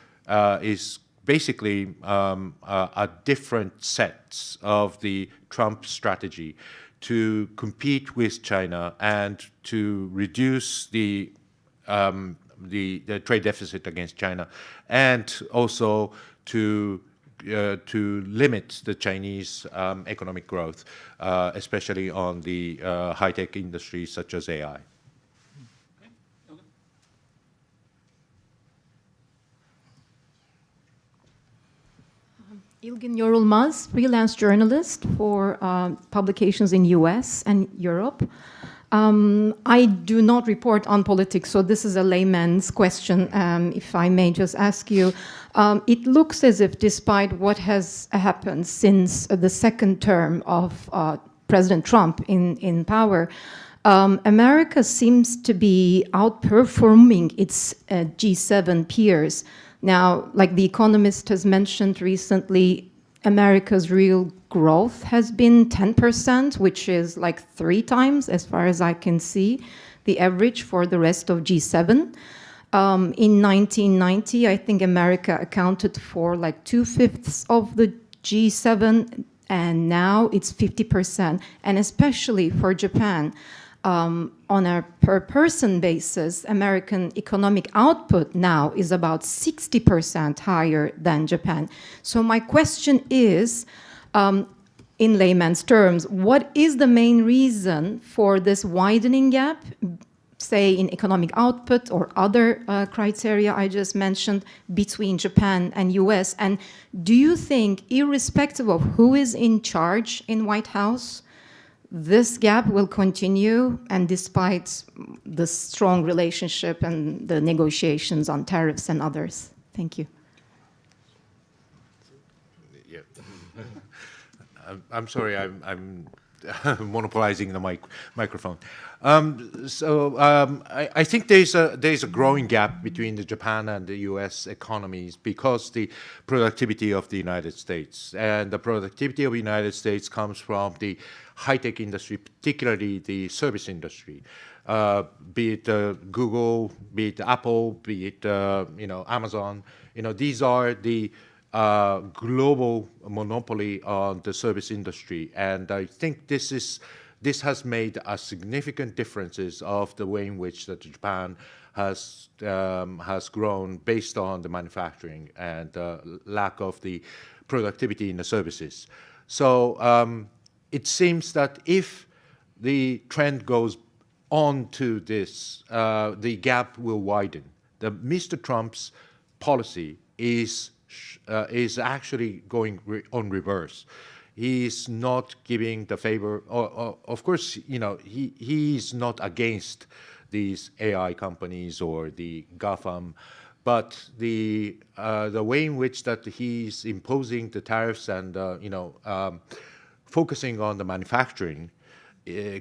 basically a different set of the Trump strategy to compete with China and to reduce the trade deficit against China, and also to limit the Chinese economic growth, especially on the high-tech industries such as AI. Ilgin Yorulmaz, freelance journalist for publications in US and Europe. I do not report on politics, so this is a layman's question, if I may just ask you. It looks as if, despite what has happened since the second term of President Trump in power, America seems to be outperforming its G7 peers. Now, like The Economist has mentioned recently, America's real growth has been 10%, which is like 3 times, as far as I can see, the average for the rest of G7. In 1990, I think America accounted for like 2/5 of the G7, and now it's 50%. And especially for Japan, on a per-person basis, American economic output now is about 60% higher than Japan. So my question is, in layman's terms, what is the main reason for this widening gap, say in economic output or other criteria I just mentioned, between Japan and US? And do you think, irrespective of who is in charge in White House, this gap will continue, and despite the strong relationship and the negotiations on tariffs and others? Thank you. Yeah. I'm sorry, I'm monopolizing the microphone. I think there's a growing gap between the Japan and the U.S. economies because the productivity of the United States, and the productivity of the United States comes from the high-tech industry, particularly the service industry, be it Google, be it Apple, be it Amazon. These are the global monopoly on the service industry, and I think this has made a significant differences of the way in which that Japan has grown based on the manufacturing and lack of the productivity in the services. So it seems that if the trend goes on to this, the gap will widen. Mr. Trump's policy is actually going on reverse. He's not giving the favor. Of course, he's not against these AI companies or the GAFAM, but the way in which that he's imposing the tariffs and focusing on the manufacturing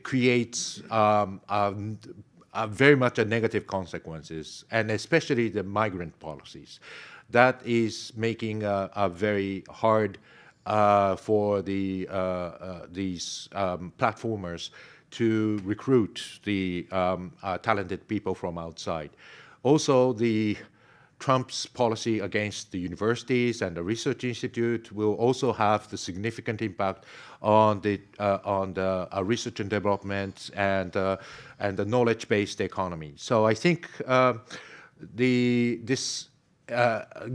creates very much a negative consequences, and especially the migrant policies. That is making a very hard for these platformers to recruit the talented people from outside. Also, Trump's policy against the universities and the research institute will also have the significant impact on the research and development and the knowledge-based economy. So I think this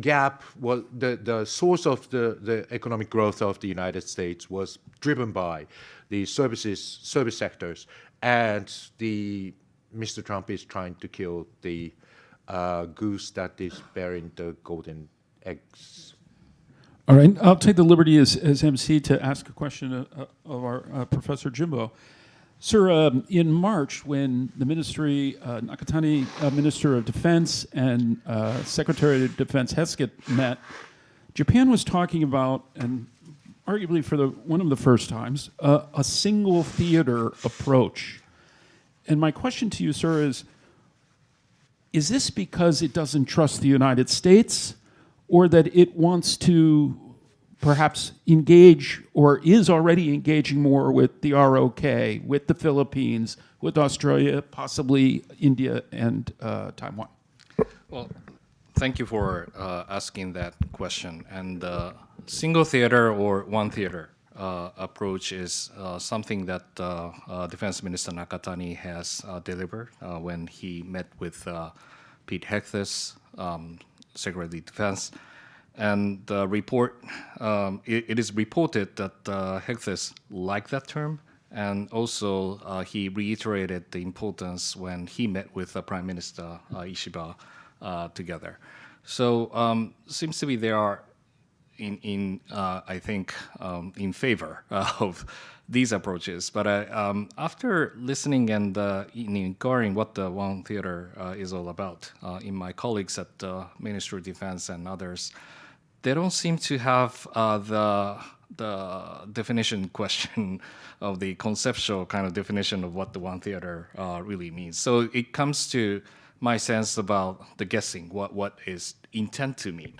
gap, well, the source of the economic growth of the United States was driven by the service sectors, and Mr. Trump is trying to kill the goose that is bearing the golden eggs. All right, I'll take the liberty as MC to ask a question of our Professor Jimbo. Sir, in March, when the ministry, Nakatani, Minister of Defense, and Secretary of Defense Hesketh met, Japan was talking about, and arguably for one of the first times, a single theater approach. And my question to you, sir, is this because it doesn't trust the United States, or that it wants to perhaps engage, or is already engaging more with the ROK, with the Philippines, with Australia, possibly India and Taiwan? Well, thank you for asking that question. And single theater or one theater approach is something that Defense Minister Nakatani has delivered when he met with Pete Hegseth, Secretary of Defense. And the report, it is reported that Hegseth liked that term, and also he reiterated the importance when he met with Prime Minister Ishiba together. So seems to be they are I think, in favor of these approaches. But after listening and inquiring what the One Theater is all about, in my colleagues at the Ministry of Defense and others, they don't seem to have the definition question of the conceptual kind of definition of what the One Theater really means. So it comes to my sense about the guessing, what is intent to mean.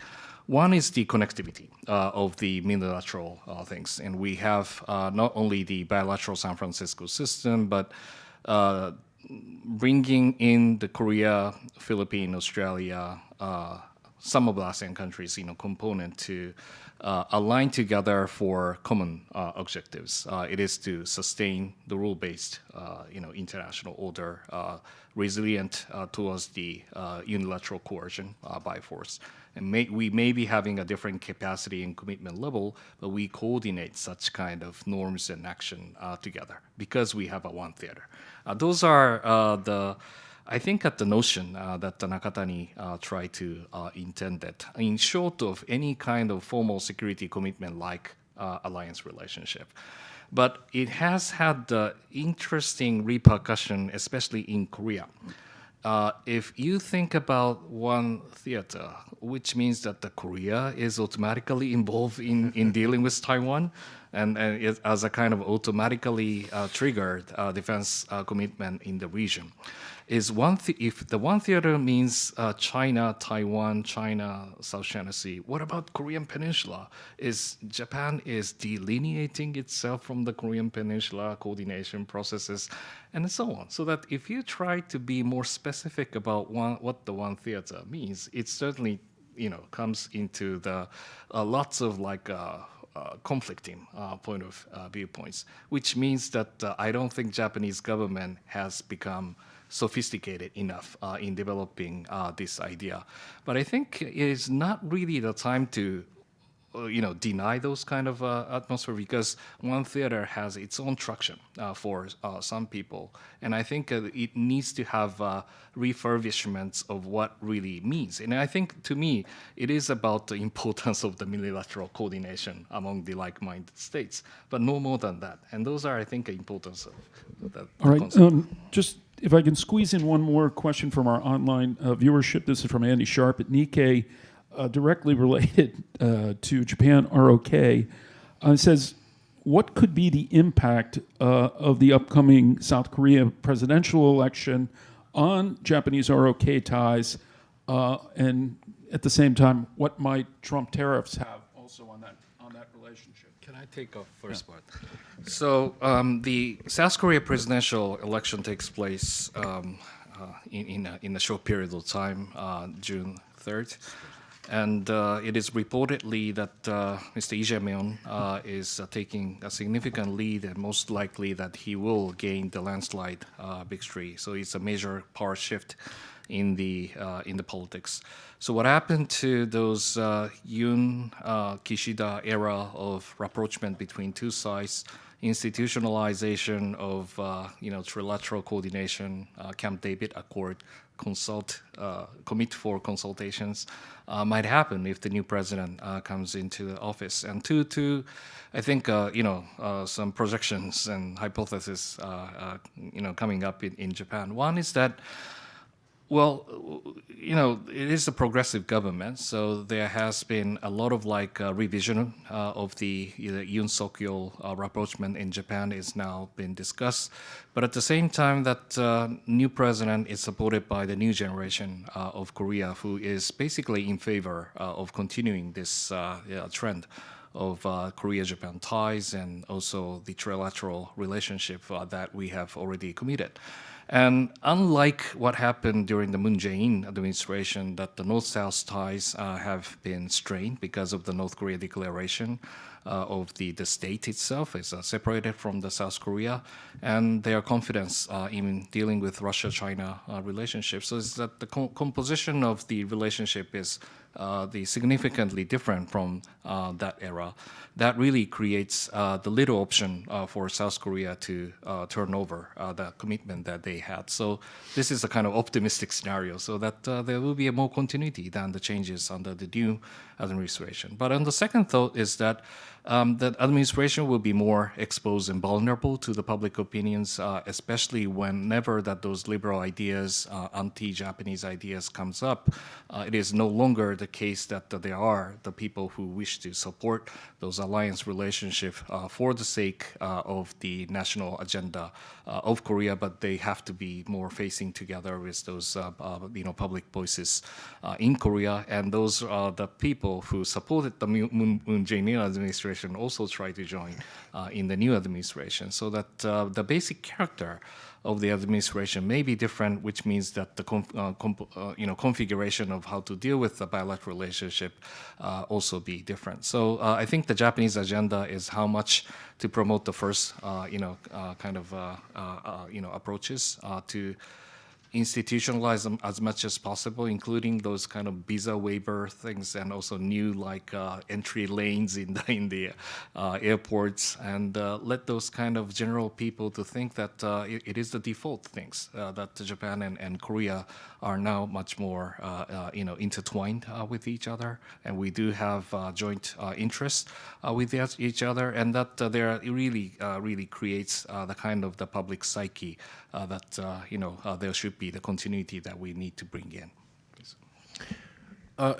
One is the connectivity of the multilateral things. And we have not only the bilateral San Francisco system, but bringing in the Korea, Philippines, Australia, some of the ASEAN countries, component to align together for common objectives. It is to sustain the rule-based, international order, resilient towards the unilateral coercion by force. And we may be having a different capacity and commitment level, but we coordinate such kind of norms and action together because we have a one theater. Those are I think at the notion that Nakatani tried to intend that, in short of any kind of formal security commitment like alliance relationship. But it has had interesting repercussion, especially in Korea. If you think about one theater, which means that the Korea is automatically involved in dealing with Taiwan, and it, as a kind of automatically triggered defense commitment in the region, is if the one theater means China, Taiwan, China, South China Sea, what about Korean Peninsula? Japan is delineating itself from the Korean Peninsula coordination processes, and so on. So that if you try to be more specific about what the one theater means, it certainly comes into the lots of conflicting point of viewpoints, which means that I don't think Japanese government has become sophisticated enough in developing this idea. But I think it is not really the time to deny those kind of atmosphere, because one theater has its own traction for some people. And I think it needs to have refurbishments of what really means. And I think, to me, it is about the importance of the multilateral coordination among the like-minded states, but no more than that. And those are, I think, the importance of that All right. concept. Just if I can squeeze in one more question from our online viewership. This is from Andy Sharp at Nikkei. Directly related to Japan ROK, it says, what could be the impact of the upcoming South Korea presidential election on Japanese ROK ties, and at the same time, what might Trump tariffs have also on that relationship? Can I take off first part? So the South Korea presidential election takes place in a short period of time, June 3rd. And it is reportedly that Mr. Lee Jae-myung is taking a significant lead, and most likely that he will gain the landslide victory. So it's a major power shift in the politics. So what happened to those Yoon Kishida era of rapprochement between two sides, institutionalization of trilateral coordination, Camp David Accord, commit for consultations, might happen if the new president comes into the office. And two, I think some projections and hypotheses coming up in Japan. One is that, it is a progressive government, so there has been a lot of revision of the Yoon Suk-yeol rapprochement in Japan is now been discussed. But at the same time, that new president is supported by the new generation of Korea, who is basically in favor of continuing this trend of Korea-Japan ties, and also the trilateral relationship that we have already committed. And unlike what happened during the Moon Jae-in administration, that the North-South ties have been strained because of the North Korea declaration of the state itself is separated from the South Korea, and their confidence in dealing with Russia-China relationship. So it's that the composition of the relationship is significantly different from that era. That really creates the little option for South Korea to turn over the commitment that they had. So this is a kind of optimistic scenario, so that there will be a more continuity than the changes under the new administration. But on the second thought is that that administration will be more exposed and vulnerable to the public opinions, especially whenever that those liberal ideas, anti-Japanese ideas comes up. It is no longer the case that there are the people who wish to support those alliance relationships for the sake of the national agenda of Korea, but they have to be more facing together with those public voices in Korea, and those are the people who supported the Moon Jae-in administration also try to join in the new administration, so that the basic character of the administration may be different, which means that the configuration of how to deal with the bilateral relationship also be different. So I think the Japanese agenda is how much to promote the first, approaches to institutionalize them as much as possible, including those kind of visa waiver things, and also new entry lanes in the airports, and let those kind of general people to think that it is the default things, that Japan and Korea are now much more intertwined with each other, and we do have joint interests with each other, and that there really creates the kind of the public psyche that there should be the continuity that we need to bring in.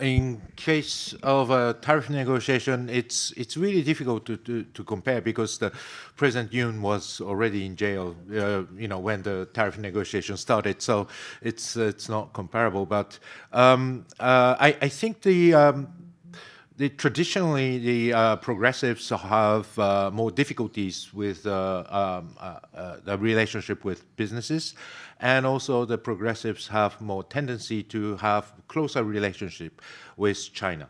In case of a tariff negotiation, it's really difficult to compare, because the President Yoon was already in jail, when the tariff negotiation started. So it's not comparable. But I think traditionally the progressives have more difficulties with the relationship with businesses, and also the progressives have more tendency to have closer relationship with China.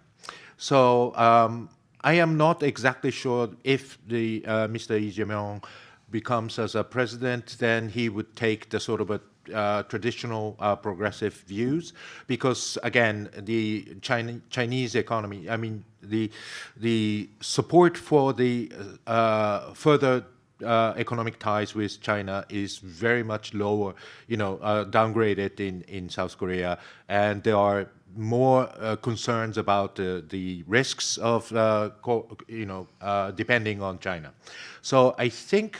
So I am not exactly sure if the Mr. Lee Jae-myung becomes as a president, then he would take the sort of a traditional progressive views, because again, the Chinese economy, I mean, the support for the further economic ties with China is very much lower, downgraded in South Korea, and there are more concerns about the risks of depending on China. So I think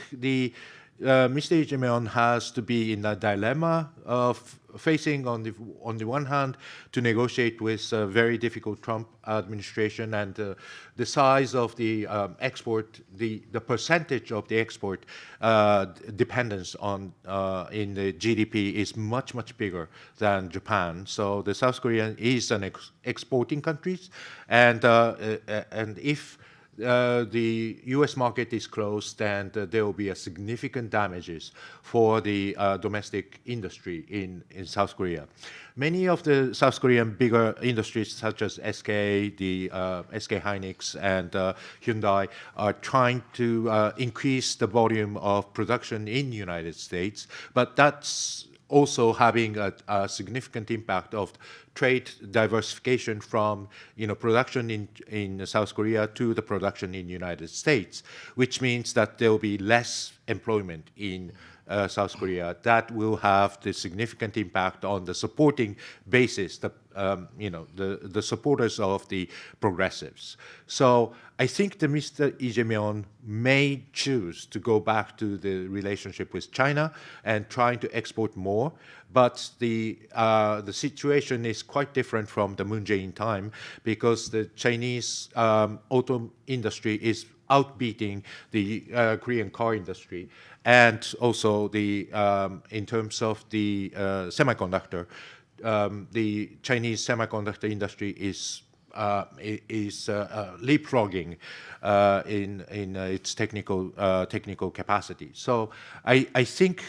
Mr. Lee Jae-myung has to be in a dilemma of facing on the one hand to negotiate with a very difficult Trump administration, and the size of the export, the percentage of the export dependence on in the GDP is much bigger than Japan. So the South Korea is an exporting country, and if the U.S. market is closed, and there will be a significant damages for the domestic industry in South Korea. Many of the South Korean bigger industries, such as SK, the SK Hynix, and Hyundai, are trying to increase the volume of production in the United States, but that's also having a significant impact of trade diversification from production in South Korea to the production in the United States, which means that there will be less employment in South Korea. That will have the significant impact on the supporting basis, the supporters of the progressives. So I think that Mr. Lee Jae-myung may choose to go back to the relationship with China and trying to export more, but the situation is quite different from the Moon Jae-in time, because the Chinese auto industry is outbeating the Korean car industry, and also in terms of the semiconductor, the Chinese semiconductor industry is leapfrogging in its technical capacity. So I think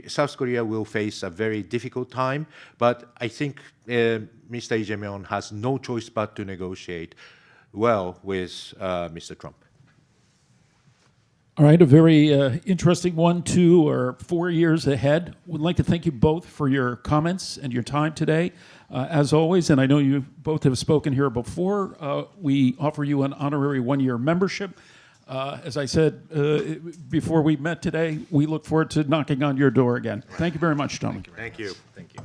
South Korea will face a very difficult time, but I think Mr. Lee Jae-myung has no choice but to negotiate well with Mr. Trump. All right, a very interesting 1, 2, or 4 years ahead. Would like to thank you both for your comments and your time today. As always, and I know you both have spoken here before, we offer you an honorary 1-year membership. As I said before we met today, we look forward to knocking on your door again. Thank you very much, gentlemen. Thank you. Thank you.